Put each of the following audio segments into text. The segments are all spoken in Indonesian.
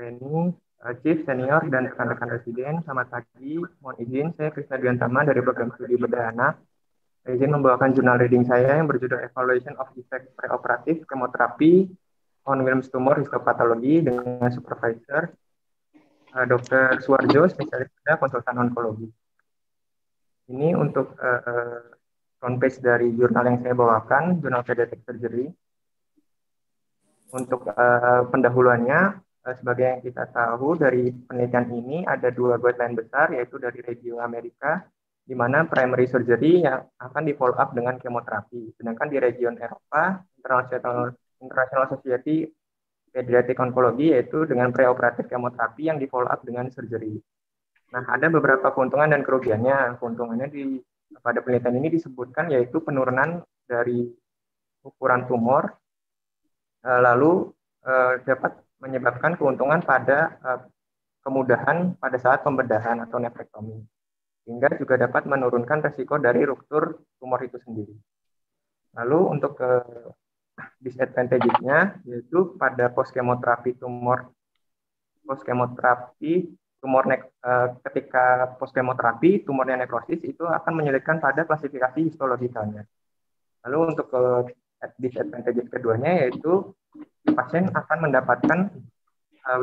Training, Chief Senior dan rekan-rekan residen. Selamat pagi. Mohon izin, saya Krisna Dwiantama dari program studi bedah anak. Saya izin membawakan jurnal reading saya yang berjudul Evaluation of Effect Preoperative Chemotherapy on Wilms Tumor Histopathology dengan supervisor Dr. Suwarjo, spesialis bedah konsultan onkologi. Ini untuk front page dari jurnal yang saya bawakan, jurnal Pediatric Surgery. Untuk pendahuluannya, sebagai yang kita tahu dari penelitian ini ada dua guideline besar, yaitu dari Regio Amerika, di mana primary surgery yang akan di follow up dengan kemoterapi. Sedangkan di region Eropa, International Society Pediatric Oncology, yaitu dengan preoperatif kemoterapi yang di follow up dengan surgery. Nah, ada beberapa keuntungan dan kerugiannya. Keuntungannya pada penelitian ini disebutkan yaitu penurunan dari ukuran tumor, lalu dapat menyebabkan keuntungan pada kemudahan pada saat pembedahan atau nefrektomi, hingga juga dapat menurunkan resiko dari ruptur tumor itu sendiri. Lalu untuk disadvantage-nya yaitu pada ketika poskemoterapi tumornya nekrosis itu akan menyulitkan pada klasifikasi histologikalnya. Lalu untuk disadvantage keduanya yaitu pasien akan mendapatkan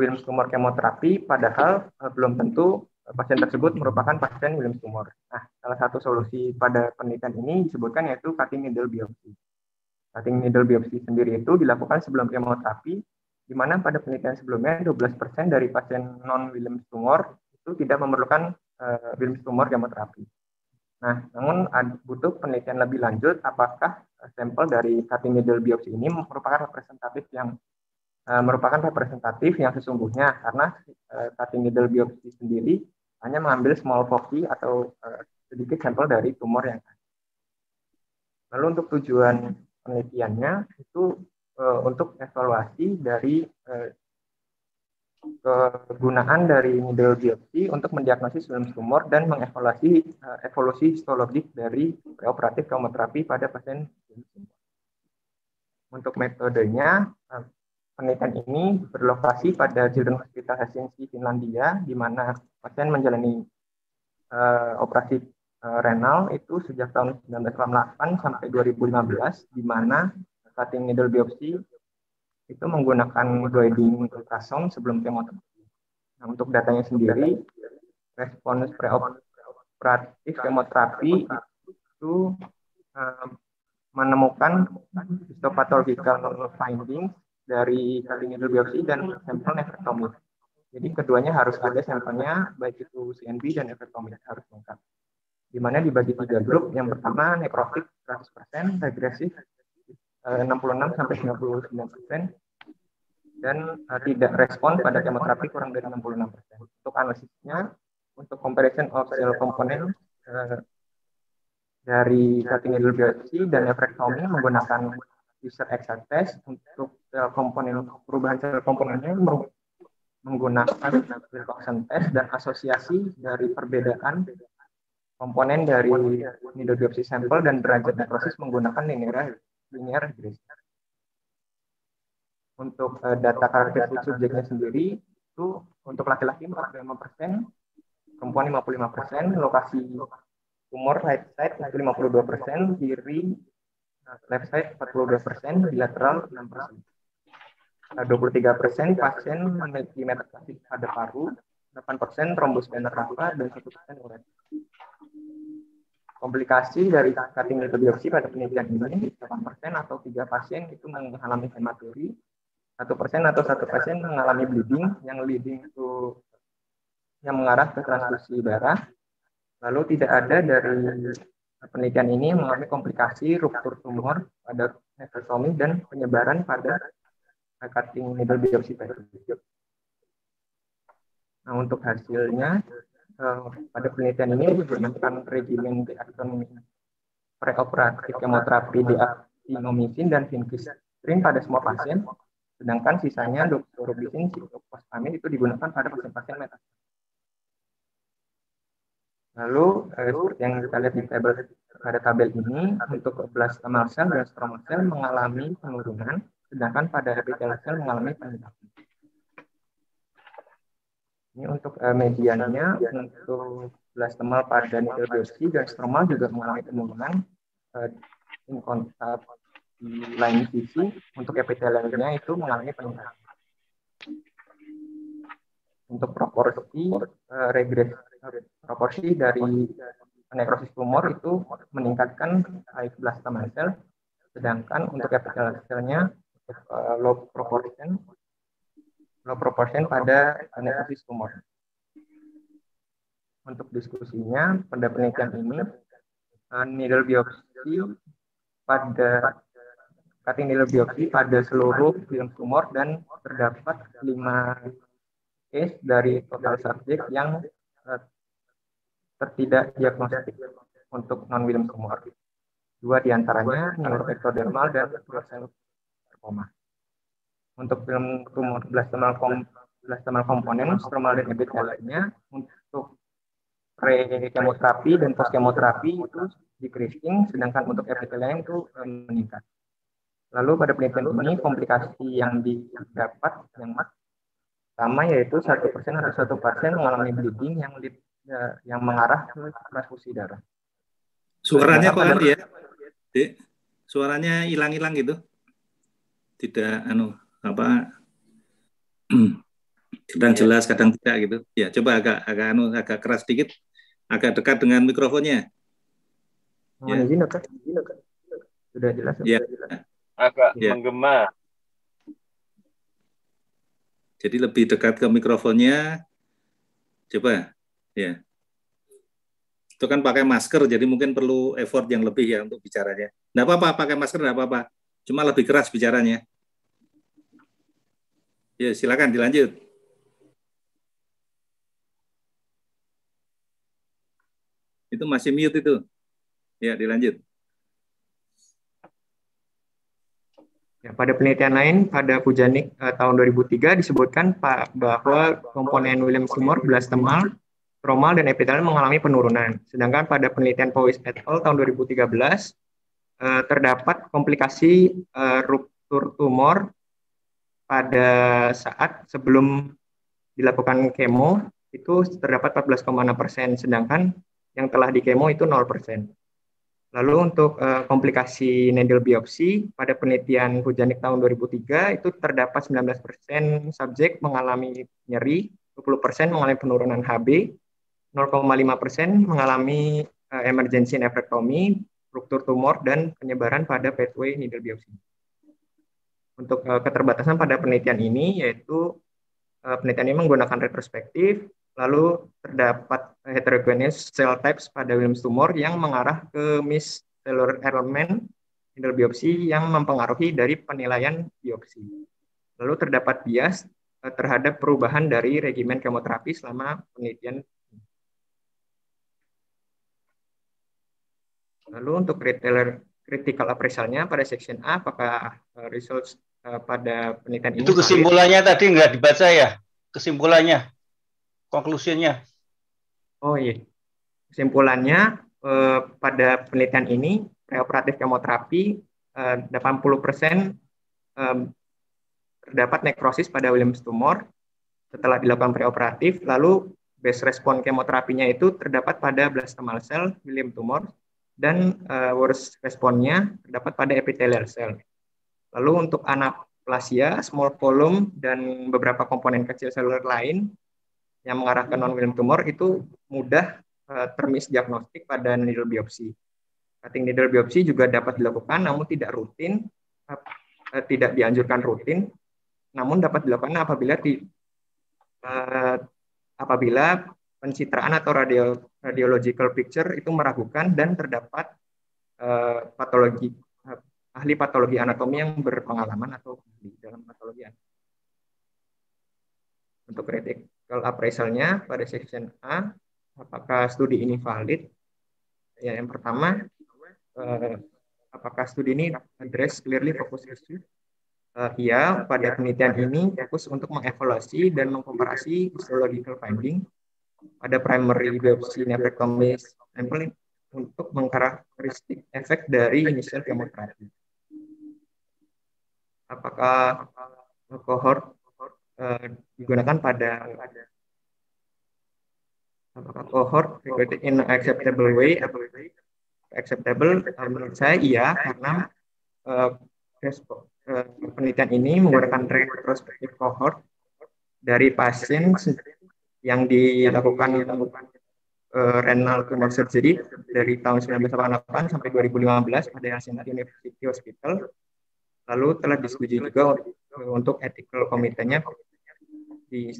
Wilms tumor kemoterapi, padahal belum tentu pasien tersebut merupakan pasien Wilms tumor. Nah, salah satu solusi pada penelitian ini disebutkan yaitu cutting needle biopsy. Cutting needle biopsy sendiri itu dilakukan sebelum kemoterapi, di mana pada penelitian sebelumnya 12% dari pasien non-Wilms tumor itu tidak memerlukan Wilms tumor kemoterapi. Nah, namun butuh penelitian lebih lanjut apakah sampel dari cutting needle biopsy ini merupakan representatif yang sesungguhnya, karena cutting needle biopsy sendiri hanya mengambil small foci atau sedikit sampel dari tumor yang ada. Lalu untuk tujuan penelitiannya itu untuk evaluasi dari kegunaan dari needle biopsy untuk mendiagnosis Wilms tumor dan mengevaluasi evolusi histologik dari preoperatif kemoterapi pada pasien Wilms tumor. Untuk metodenya, penelitian ini berlokasi pada Children's Hospital Helsinki, Finlandia, di mana pasien menjalani operasi renal itu sejak tahun 1998 sampai 2015, di mana cutting needle biopsy itu menggunakan guiding ultrasound sebelum kemoterapi. Nah, untuk datanya sendiri, respons preoperatif kemoterapi itu menemukan histopathological findings dari cutting needle biopsy dan sampel nefrektomi. Jadi keduanya harus ada sampelnya, baik itu CNV dan nefrektomi harus lengkap. Di mana dibagi 3 grup. Yang pertama nekrotik 100%, regresif 66-99%, dan tidak respon pada kemoterapi kurang dari 66%. Untuk analisisnya, untuk comparison of cell component dari cutting needle biopsy dan nefrektomi menggunakan user exact test. Untuk sel komponen, perubahan sel komponennya menggunakan Wilcoxon test, dan asosiasi dari perbedaan komponen dari needle biopsy sampel dan derajat nekrosis menggunakan linear regression. Untuk data karakteristik subjeknya sendiri itu untuk laki-laki 45%, perempuan 55%, lokasi tumor right side itu 52%, kiri left side 42%, bilateral 6%. 23% pasien memiliki metastasis pada paru, 8% trombus vena cava, dan 1% uret. Komplikasi dari cutting needle biopsy pada penelitian ini 8% atau 3 pasien itu mengalami hematuri, 1% atau 1 pasien mengalami bleeding, yang bleeding itu yang mengarah ke transfusi darah. Lalu tidak ada dari penelitian ini mengalami komplikasi ruptur tumor pada nefrektomi dan penyebaran pada cutting needle biopsy. Nah, untuk hasilnya pada penelitian ini menggunakan regimen preoperatif kemoterapi deaxinomycin dan vincristine pada semua pasien, sedangkan sisanya doxorubicin, cyclophosphamide itu digunakan pada pasien-pasien metastasis. Lalu seperti yang kita lihat di tabel ini, untuk blastoma cell dan stroma cell mengalami penurunan, sedangkan pada epithelial cell mengalami peningkatan. Ini untuk mediannya, untuk blastomal pada needle biopsi dan stromal juga mengalami penurunan in kontak di lain sisi. Untuk epitelialnya itu mengalami peningkatan. Untuk proporsi dari nekrosis tumor itu meningkatkan high blastoma cell, sedangkan untuk epithelial cell-nya low proportion pada nekrosis tumor. Untuk diskusinya pada penelitian ini, needle biopsi pada seluruh film tumor dan terdapat 5 case dari total subjek yang tertidak diagnostik untuk non-Wilm tumor. 2 diantaranya neuroectodermal dan sarcoma. Untuk film tumor blastomal komponen, stromal dan epitelialnya, untuk pre-kemoterapi dan post-kemoterapi itu decreasing, sedangkan untuk epitelialnya itu meningkat. Lalu pada penelitian ini komplikasi yang didapat yang pertama yaitu 1% atau 1% mengalami bleeding yang mengarah ke transfusi darah. Suaranya kok ya, Dek? Suaranya hilang-hilang gitu. Tidak kadang jelas, kadang tidak gitu. Ya, coba agak keras sedikit, agak dekat dengan mikrofonnya. Ya. Sudah jelas. Ya. Agak menggema. Jadi lebih dekat ke mikrofonnya. Coba, ya. Itu kan pakai masker, jadi mungkin perlu effort yang lebih ya untuk bicaranya. Nggak apa-apa, pakai masker nggak apa-apa. Cuma lebih keras bicaranya. Ya, silakan dilanjut. Itu masih mute itu. Ya, dilanjut. Ya, pada penelitian lain, pada Pujanik tahun 2003 disebutkan bahwa komponen Williams tumor, blastomal, stromal, dan epitelial mengalami penurunan. Sedangkan pada penelitian Powys et al. Tahun 2013 terdapat komplikasi ruptur tumor pada saat sebelum dilakukan kemo itu terdapat 14,6%, sedangkan yang telah di kemo itu 0%. Lalu untuk komplikasi needle biopsi pada penelitian Pujanik tahun 2003 itu terdapat 19% subjek mengalami nyeri, 20% mengalami penurunan HB, 0,5% mengalami emergency nephrectomy, ruptur tumor, dan penyebaran pada pathway needle biopsi. Untuk keterbatasan pada penelitian ini yaitu penelitian ini menggunakan retrospektif, lalu terdapat heterogeneous cell types pada Wilms tumor yang mengarah ke miscellular element needle biopsi yang mempengaruhi dari penilaian biopsi. Lalu terdapat bias terhadap perubahan dari regimen kemoterapi selama penelitian. Lalu untuk critical appraisal-nya pada section A, apakah results pada penelitian ini? Itu kesimpulannya tadi nggak dibaca ya? Kesimpulannya, konklusinya. Oh iya, kesimpulannya pada penelitian ini preoperatif kemoterapi 80% terdapat nekrosis pada Wilms tumor setelah dilakukan preoperatif, lalu base respon kemoterapinya itu terdapat pada blastomal cell Wilms tumor dan worst responnya terdapat pada epithelial cell. Lalu untuk anaplasia, small volume, dan beberapa komponen kecil seluler lain yang mengarah ke non-Wilm tumor itu mudah termisdiagnostik pada needle biopsi. Cutting needle biopsi juga dapat dilakukan namun tidak rutin, tidak dianjurkan rutin, namun dapat dilakukan apabila pencitraan atau radiological picture itu meragukan dan terdapat ahli patologi anatomi yang berpengalaman atau di dalam patologi anatomi. Untuk critical appraisal-nya pada section A, apakah studi ini valid? Ya, yang pertama, apakah studi ini address clearly focus issue? Iya, pada penelitian ini fokus untuk mengevaluasi dan mengkomparasi histological finding pada primary biopsy nephrectomy sample untuk mengkarakteristik efek dari initial kemoterapi. Apakah cohort digunakan pada Apakah cohort recruited in acceptable way? Acceptable, menurut saya iya, karena uh, penelitian ini menggunakan retrospektif cohort dari pasien yang dilakukan renal tumor surgery dari tahun 1988 sampai 2015 pada Cincinnati University Hospital. Lalu telah disetujui juga untuk ethical committee-nya di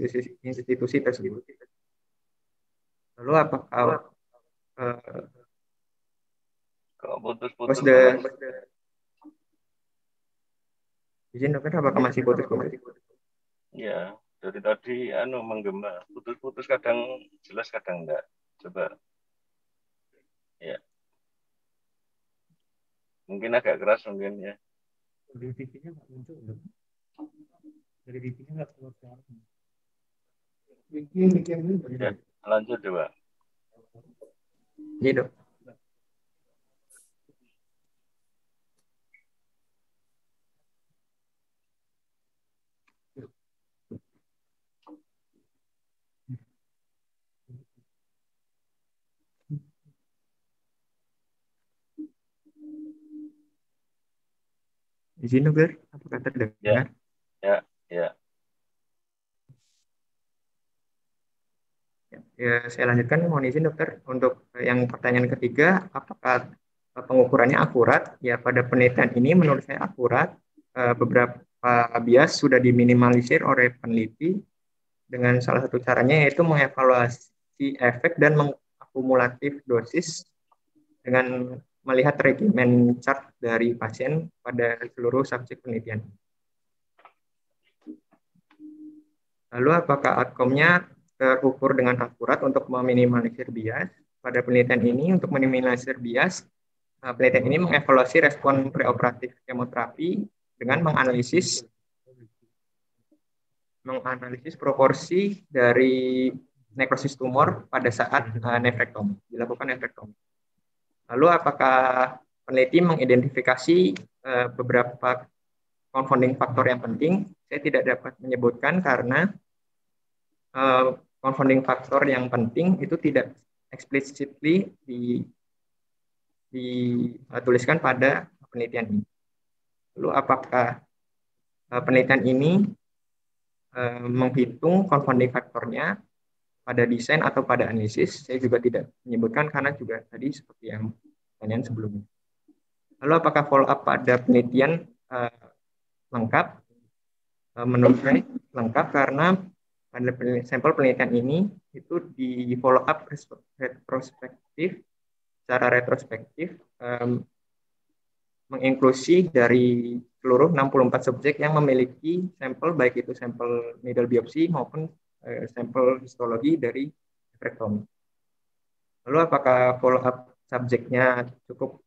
institusi tersebut. Lalu apakah putus-putus izin dokter, apakah masih putus-putus? Ya, dari tadi menggema, putus-putus, kadang jelas kadang enggak. Coba. Ya. Mungkin agak keras mungkin ya. Dari VP-nya nggak muncul ya? Dari VP-nya nggak keluar suara. Ya, lanjut coba. Iya dok. Izin dokter, apakah terdengar? Ya. Ya, saya lanjutkan, mohon izin dokter. Untuk yang pertanyaan ketiga, apakah pengukurannya akurat? Ya, pada penelitian ini menurut saya akurat. Beberapa bias sudah diminimalisir oleh peneliti dengan salah satu caranya yaitu mengevaluasi efek dan mengakumulatif dosis dengan melihat regimen chart dari pasien pada seluruh subjek penelitian. Lalu apakah outcome-nya terukur dengan akurat untuk meminimalisir bias? Pada penelitian ini, untuk meminimalisir bias, penelitian ini mengevaluasi respon preoperatif kemoterapi dengan menganalisis proporsi dari nekrosis tumor pada saat dilakukan nefrektomi. Lalu apakah peneliti mengidentifikasi beberapa confounding faktor yang penting? Saya tidak dapat menyebutkan karena confounding faktor yang penting itu tidak explicitly dituliskan pada penelitian ini. Lalu apakah penelitian ini menghitung confounding faktornya pada desain atau pada analisis? Saya juga tidak menyebutkan karena juga tadi seperti yang pertanyaan sebelumnya. Lalu apakah follow up pada penelitian lengkap? Menurut saya lengkap karena pada sampel penelitian ini itu di follow up secara retrospektif menginklusi dari seluruh 64 subjek yang memiliki sampel, baik itu sampel needle biopsi maupun sampel histologi dari nefrektomi. Lalu apakah follow up subjeknya cukup?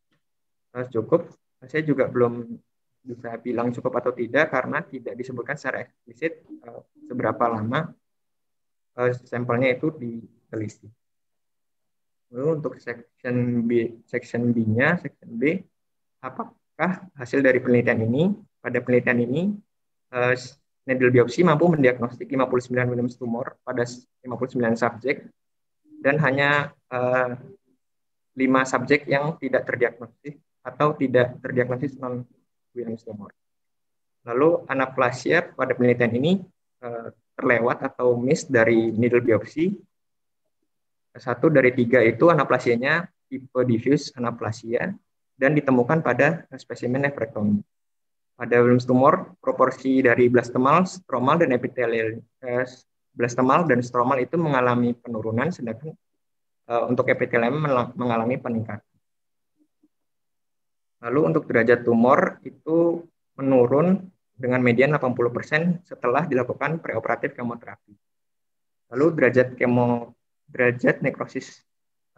Saya juga belum bisa bilang cukup atau tidak karena tidak disebutkan secara eksplisit seberapa lama sampelnya itu diteliti. Lalu untuk section B-nya, section B, apakah hasil dari penelitian ini? Pada penelitian ini, needle biopsi mampu mendiagnostik 59 Williams tumor pada 59 subjek dan hanya 5 subjek yang tidak terdiagnosis atau tidak terdiagnosis non-Williams tumor. Lalu anaplasia pada penelitian ini terlewat atau miss dari needle biopsi. 1 dari 3 itu anaplasianya tipe diffuse anaplasia dan ditemukan pada spesimen nefrektomi. Pada Williams tumor, proporsi dari blastomal, stromal, dan epitelial blastomal dan stromal itu mengalami penurunan, sedangkan untuk epitelium mengalami peningkatan. Lalu untuk derajat tumor itu menurun dengan median 80% setelah dilakukan preoperatif kemoterapi. Lalu derajat nekrosis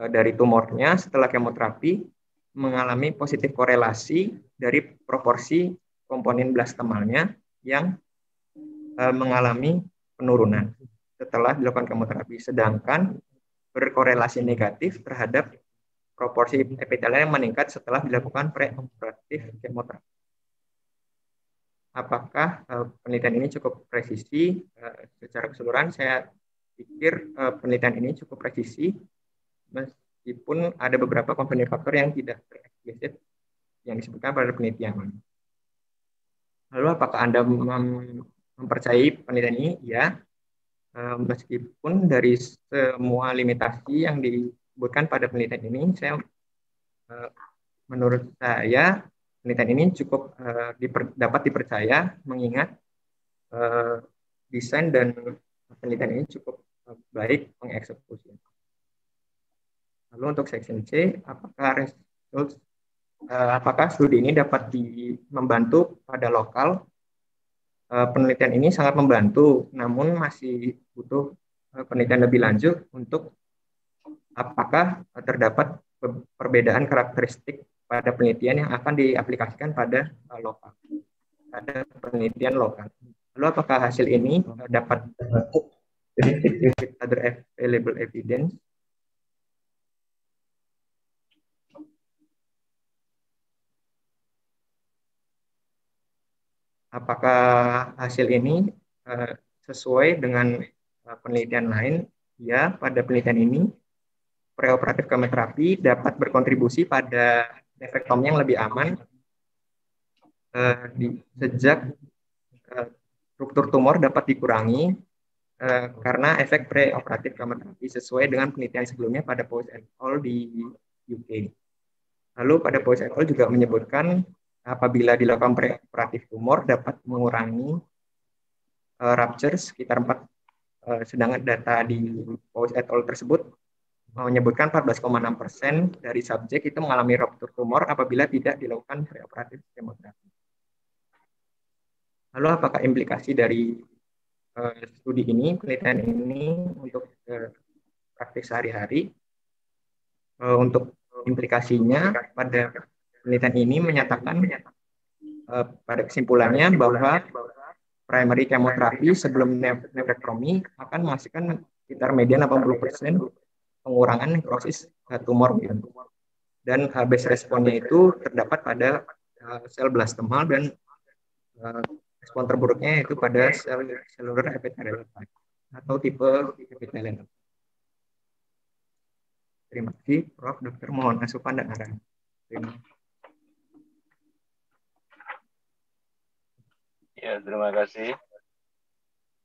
dari tumornya setelah kemoterapi mengalami positif korelasi dari proporsi komponen blastomalnya yang mengalami penurunan setelah dilakukan kemoterapi, sedangkan berkorelasi negatif terhadap proporsi epitelium yang meningkat setelah dilakukan preoperatif kemoterapi. Apakah penelitian ini cukup presisi? Secara keseluruhan saya pikir penelitian ini cukup presisi, meskipun ada beberapa komponen faktor yang tidak tereksplisit yang disebutkan pada penelitian. Lalu apakah Anda mempercayai penelitian ini? Ya, meskipun dari semua limitasi yang disebutkan pada penelitian ini, menurut saya penelitian ini cukup dapat dipercaya, mengingat desain dan penelitian ini cukup baik mengeksekusi. Lalu untuk section C, apakah studi ini dapat membantu pada lokal? Penelitian ini sangat membantu, namun masih butuh penelitian lebih lanjut untuk apakah terdapat perbedaan karakteristik pada penelitian yang akan diaplikasikan pada lokal, pada penelitian lokal. Lalu apakah hasil ini dapat with other available evidence? Apakah hasil ini sesuai dengan penelitian lain? Ya, pada penelitian ini preoperatif kemoterapi dapat berkontribusi pada efektom yang lebih aman sejak struktur tumor dapat dikurangi karena efek preoperatif kemoterapi sesuai dengan penelitian sebelumnya pada Powys et al. Di UK. Lalu pada Powys et al. Juga menyebutkan apabila dilakukan preoperatif tumor dapat mengurangi rupture sekitar 4, sedangkan data di Powys et al. Tersebut menyebutkan 14,6% dari subjek itu mengalami rupture tumor apabila tidak dilakukan preoperatif kemoterapi. Lalu apakah implikasi dari studi ini, penelitian ini untuk praktik sehari-hari? Untuk implikasinya pada penelitian ini menyatakan pada kesimpulannya bahwa primary kemoterapi sebelum nefrektomi akan menghasilkan sekitar median 80% pengurangan nekrosis tumor. Dan base responnya itu terdapat pada sel blastemal dan respon terburuknya itu pada sel cellular epithelial atau tipe epithelial. Terima kasih, Prof. Dokter. Mohon asupan dan arahan. Terima kasih. Ya, terima kasih.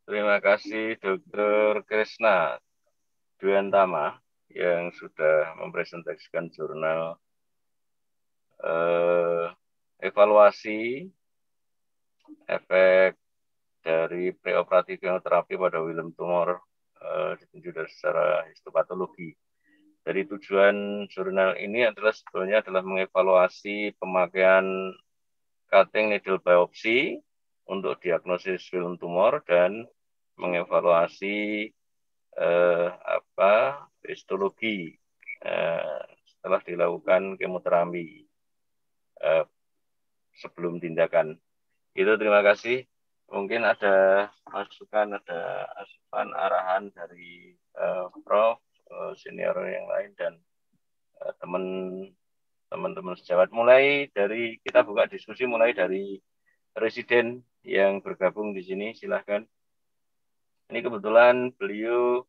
Terima kasih Dr. Krisna Dwiantama yang sudah mempresentasikan jurnal evaluasi efek dari preoperatif kemoterapi pada Wilm tumor ditinjau dari secara histopatologi. Dari tujuan jurnal ini sebetulnya adalah mengevaluasi pemakaian cutting needle biopsy untuk diagnosis Wilm tumor dan mengevaluasi histologi setelah dilakukan kemoterapi sebelum tindakan. Itu terima kasih. Mungkin ada masukan, ada asupan arahan dari Prof, senior yang lain dan teman-teman sejawat. Mulai dari kita buka diskusi mulai dari residen yang bergabung di sini, silahkan. Ini kebetulan beliau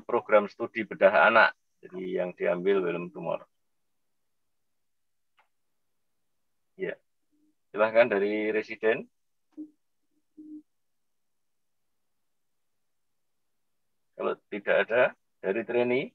program studi bedah anak, jadi yang diambil Wilm tumor. Ya, silahkan dari residen. Kalau tidak ada, dari trainee.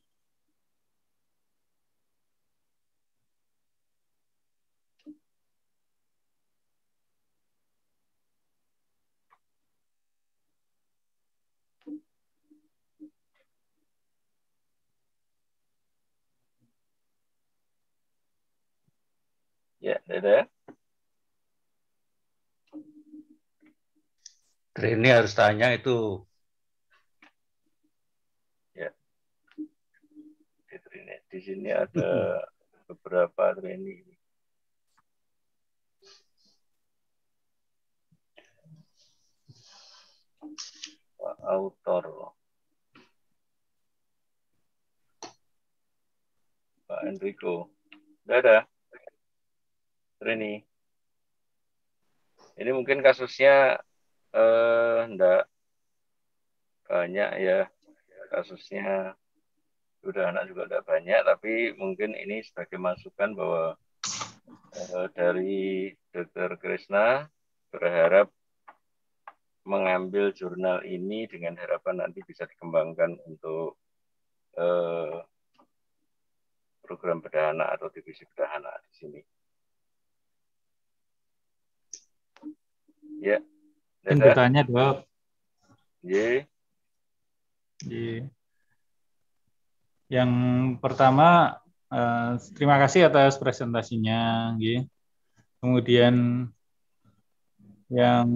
Ya, ada. Ini harus tanya itu. Ya. Di sini ada beberapa trainee. Pak Autor. Pak Enrico. Tidak ada. Trainee. Ini mungkin kasusnya enggak banyak ya kasusnya. Sudah anak juga tidak banyak, tapi mungkin ini sebagai masukan bahwa dari Dr. Krishna berharap mengambil jurnal ini dengan harapan nanti bisa dikembangkan untuk program bedah anak atau divisi bedah anak di sini. Ya, Mungkin bertanya, Dok. Ye. Yang pertama, terima kasih atas presentasinya. Kemudian yang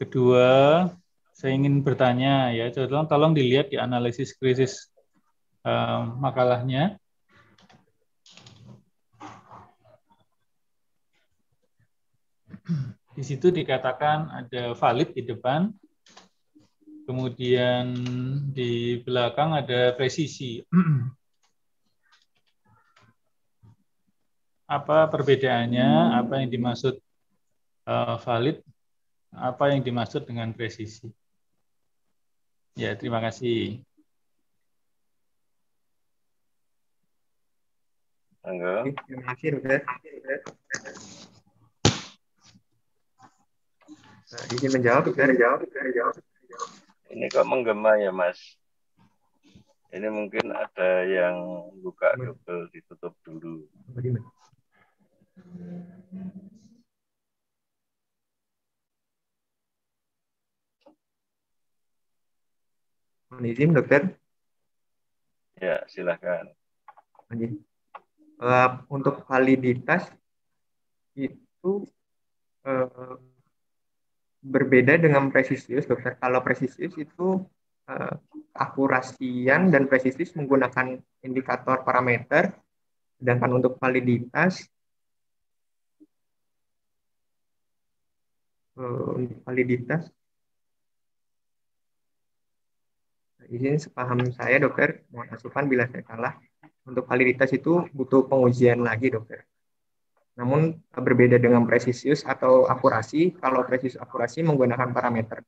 kedua, saya ingin bertanya ya, tolong dilihat di analisis krisis makalahnya. Di situ dikatakan ada valid di depan, kemudian di belakang ada presisi. Apa perbedaannya? Apa yang dimaksud valid? Apa yang dimaksud dengan presisi? Ya, terima kasih. Terima kasih, Dokter. Izin menjawab, Dokter. Ini kok menggema ya, Mas? Ini mungkin ada yang buka double, ditutup dulu. Izin, Dokter. Ya, silakan. Untuk validitas itu berbeda dengan presisius, Dokter. Kalau presisius itu akurasian dan presisius menggunakan indikator parameter, sedangkan untuk validitas izin sepaham saya, Dokter, mohon masukan bila saya salah. Untuk validitas itu butuh pengujian lagi, Dokter. Namun berbeda dengan presisius atau akurasi. Kalau presisius akurasi menggunakan parameter.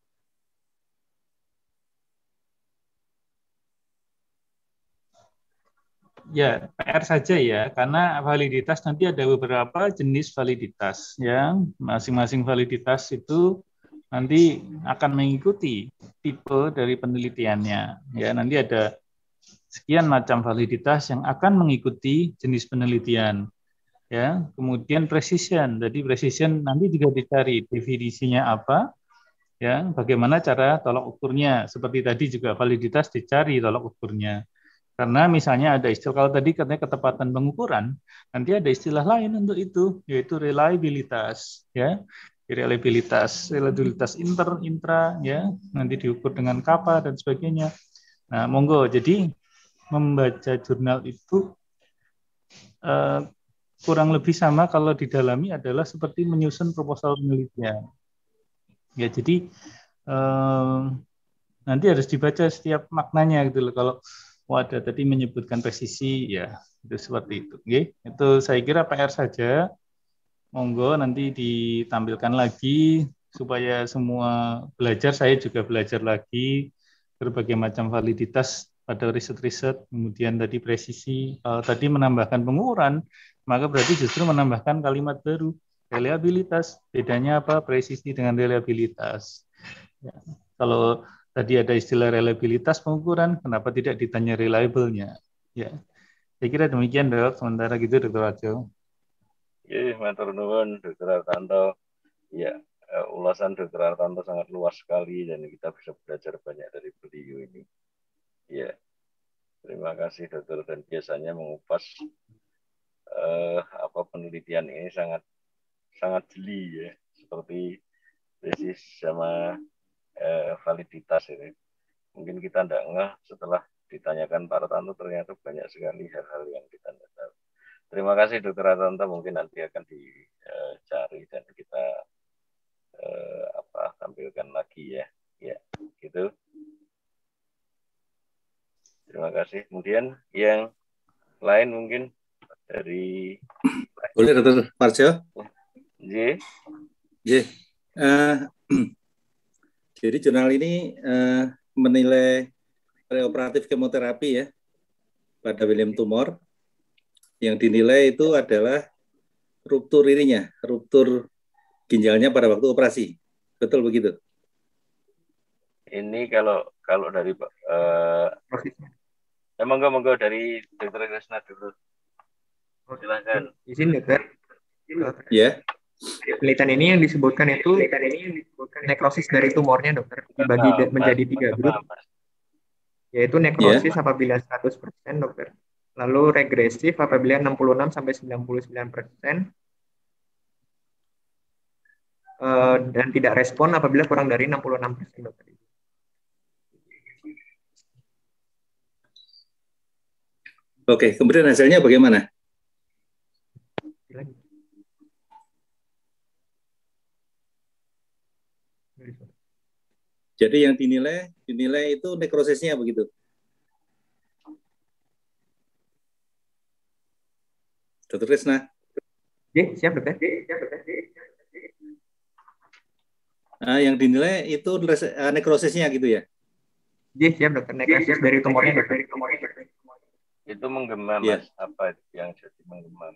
Ya, PR saja ya, karena validitas nanti ada beberapa jenis validitas. Ya, masing-masing validitas itu nanti akan mengikuti tipe dari penelitiannya. Ya, nanti ada sekian macam validitas yang akan mengikuti jenis penelitian. Ya, kemudian precision. Jadi precision nanti juga dicari definisinya apa, ya, bagaimana cara tolak ukurnya. Seperti tadi juga validitas dicari tolak ukurnya. Karena misalnya ada istilah, kalau tadi katanya ketepatan pengukuran, nanti ada istilah lain untuk itu, yaitu reliabilitas, ya. Reliabilitas intra, ya, nanti diukur dengan kappa dan sebagainya. Nah, monggo. Jadi membaca jurnal itu kurang lebih sama kalau didalami adalah seperti menyusun proposal penelitian. Ya, jadi nanti harus dibaca setiap maknanya gitu loh. Kalau ada tadi menyebutkan presisi, ya itu seperti itu. Oke, itu saya kira PR saja. Monggo nanti ditampilkan lagi supaya semua belajar, saya juga belajar lagi berbagai macam validitas pada riset-riset, kemudian tadi presisi, tadi menambahkan pengukuran, maka berarti justru menambahkan kalimat baru, reliabilitas. Bedanya apa? Presisi dengan reliabilitas. Ya. Kalau tadi ada istilah reliabilitas pengukuran, kenapa tidak ditanya reliable-nya? Ya, saya kira demikian, Dok. Sementara gitu, Dr. Rajo. Ya, matur nuwun, Dr. Artanto. Ya, ulasan Dr. Artanto sangat luas sekali dan kita bisa belajar banyak dari beliau ini. Ya, terima kasih, Dokter. Dan biasanya mengupas penelitian ini sangat jeli ya, seperti tesis sama validitas ini. Mungkin kita tidak ngeh setelah ditanyakan Pak Artanto, ternyata banyak sekali hal-hal yang kita tidak tahu. Terima kasih, Dr. Artanto. Mungkin nanti akan dicari dan kita tampilkan lagi ya. Ya, gitu. Terima kasih. Kemudian yang lain mungkin dari boleh, Dr. Parjo? J. Jadi jurnal ini menilai preoperatif kemoterapi ya pada William tumor. Yang dinilai itu adalah ruptur ininya, ruptur ginjalnya pada waktu operasi. Betul begitu? Ini kalau dari monggo dari Dr. Krisna dulu. Silakan. Izin dokter. Ya. Penelitian ini yang disebutkan itu nekrosis dari tumornya dokter dibagi menjadi 3 grup, yaitu nekrosis apabila 100% dokter, lalu regresif apabila 66 sampai 99%, dan tidak respon apabila kurang dari 66% dokter. Oke, kemudian hasilnya bagaimana? Jadi yang dinilai itu nekrosisnya begitu. Dr. Krisna. Siap dokter. Yang dinilai itu nekrosisnya gitu ya? Siap dokter. Nekrosis dari tumornya dokter. Itu menggema Mas, apa yang jadi menggema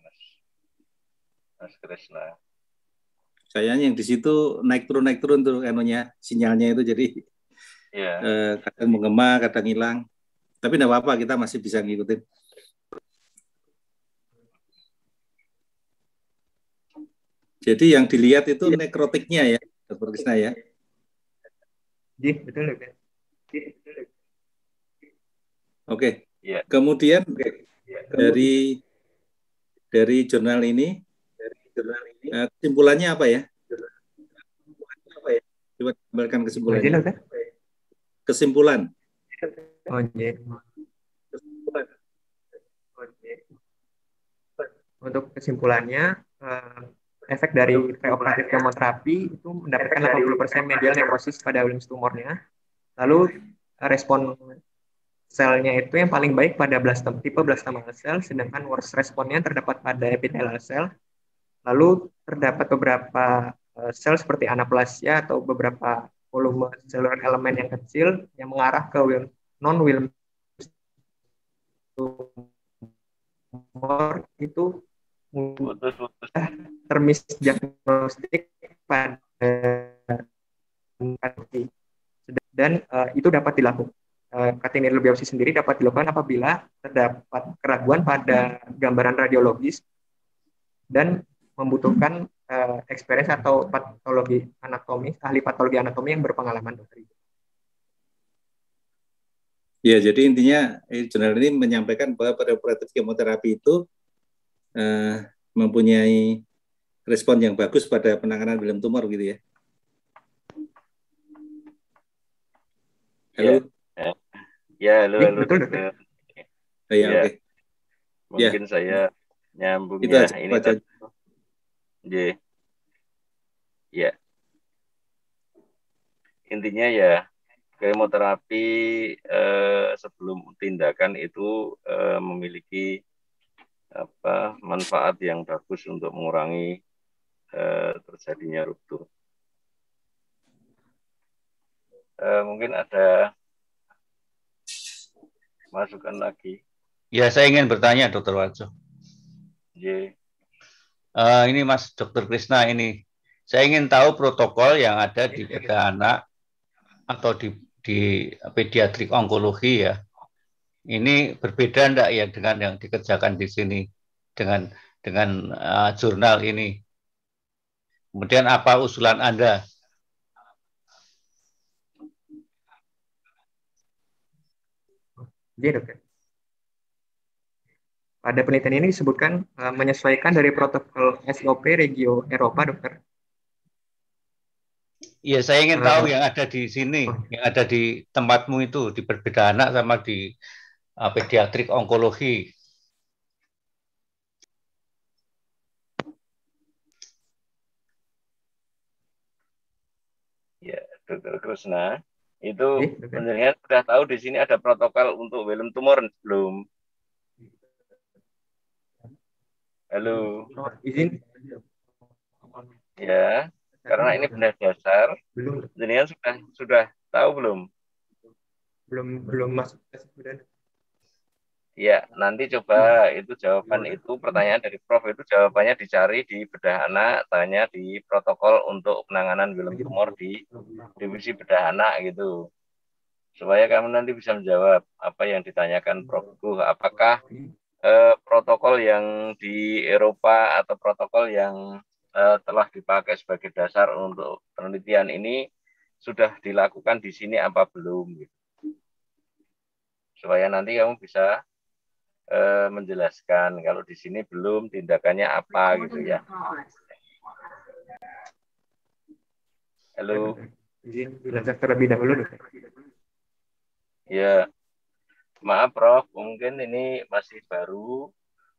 Mas Krisna? Kayaknya yang di situ naik turun tuh sinyalnya itu, jadi kadang menggema, kadang hilang. Tapi tidak apa-apa, kita masih bisa ngikutin. Jadi yang dilihat itu nekrotiknya ya, Dr. Krisna ya? Betul dokter. Oke. Kemudian dari jurnal ini kesimpulannya apa ya? Coba kembalikan kesimpulannya. Kesimpulan. Untuk kesimpulannya, efek dari preoperatif kemoterapi itu mendapatkan 80% medial nekrosis pada Wilms tumornya. Lalu respon selnya itu yang paling baik pada tipe blastomal cell, sedangkan worst responnya terdapat pada epithelial cell. Lalu terdapat beberapa sel seperti anaplasia atau beberapa volume seluler elemen yang kecil yang mengarah ke non-Wilms tumor itu termisdiagnostik pada dan itu dapat dilakukan. Cutaneous biopsi sendiri dapat dilakukan apabila terdapat keraguan pada gambaran radiologis dan membutuhkan experience atau ahli patologi anatomi yang berpengalaman dokter. Ya, jadi intinya jurnal ini menyampaikan bahwa preoperatif kemoterapi itu mempunyai respon yang bagus pada penanganan William tumor gitu ya. Halo? Halo. Betul, dokter. Oke. Mungkin saya nyambung itu ya. aja, Ini tadi. Intinya ya, kemoterapi sebelum tindakan itu memiliki manfaat yang bagus untuk mengurangi terjadinya ruptur. Mungkin ada masukan lagi. Ya, saya ingin bertanya, Dr. Warjo. Ini Mas Dr. Krisna ini, saya ingin tahu protokol yang ada di bedah anak atau di pediatrik onkologi ya. Ini berbeda enggak ya dengan yang dikerjakan di sini dengan jurnal ini. Kemudian apa usulan Anda? Dokter. Pada penelitian ini disebutkan menyesuaikan dari protokol SOP Regio Eropa, dokter. Iya, saya ingin tahu yang ada di sini, yang ada di tempatmu itu, di berbeda anak sama di pediatrik onkologi. Ya, Dr. Krisna, itu sebenarnya sudah tahu di sini ada protokol untuk William tumor belum? Halo. Izin. Ya. Karena ini benda dasar. Belum, Jenengan sudah tahu belum? belum masuk ke sebutan. Ya, nanti coba itu jawaban itu pertanyaan dari Prof itu jawabannya dicari di bedah anak, tanya di protokol untuk penanganan Wilm tumor di divisi bedah anak gitu. Supaya kamu nanti bisa menjawab apa yang ditanyakan Prof Guh, apakah protokol yang di Eropa atau protokol yang telah dipakai sebagai dasar untuk penelitian ini sudah dilakukan di sini apa belum gitu. Supaya nanti kamu bisa menjelaskan kalau di sini belum tindakannya apa gitu ya. Halo. Izin belajar terlebih dahulu, Dok. Ya, maaf Prof, mungkin ini masih baru,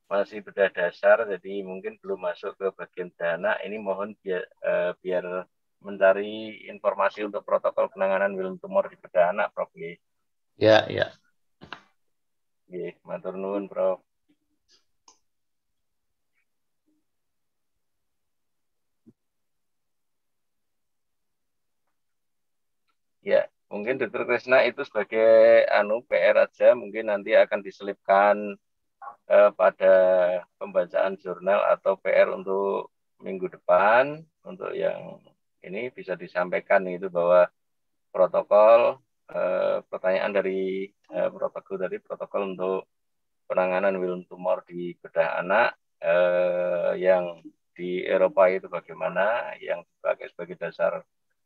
masih bedah dasar, jadi mungkin belum masuk ke bagian dana. Ini mohon biar mencari informasi untuk protokol penanganan Wilm tumor di bedah anak, Prof. Ya, ya. Matur nuwun, Prof. Ya, mungkin Dr. Krisna itu sebagai PR aja, mungkin nanti akan diselipkan pada pembacaan jurnal atau PR untuk minggu depan. Untuk yang ini bisa disampaikan itu bahwa protokol pertanyaan dari protokol untuk penanganan Wilm tumor di bedah anak yang di Eropa itu bagaimana, yang dipakai sebagai dasar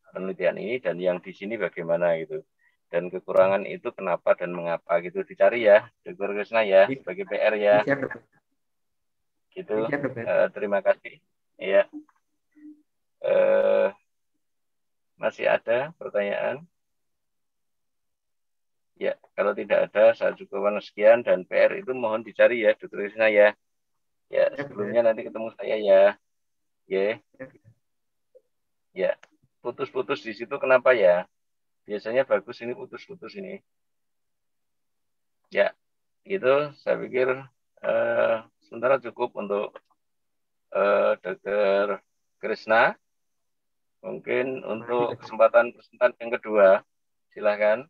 penelitian ini, dan yang di sini bagaimana gitu. Dan kekurangan itu kenapa dan mengapa gitu dicari ya, Dr. Krisna ya, sebagai PR ya. Gitu. Terima kasih. Ya. Masih ada pertanyaan? Ya, kalau tidak ada, saya cukupkan sekian, dan PR itu mohon dicari ya, Dr. Krisna ya. Ya, sebelumnya nanti ketemu saya ya. Ya, putus-putus di situ kenapa ya? Biasanya bagus ini putus-putus ini. Ya, gitu. Saya pikir sementara cukup untuk Dr. Krisna. Mungkin untuk kesempatan yang kedua, silakan.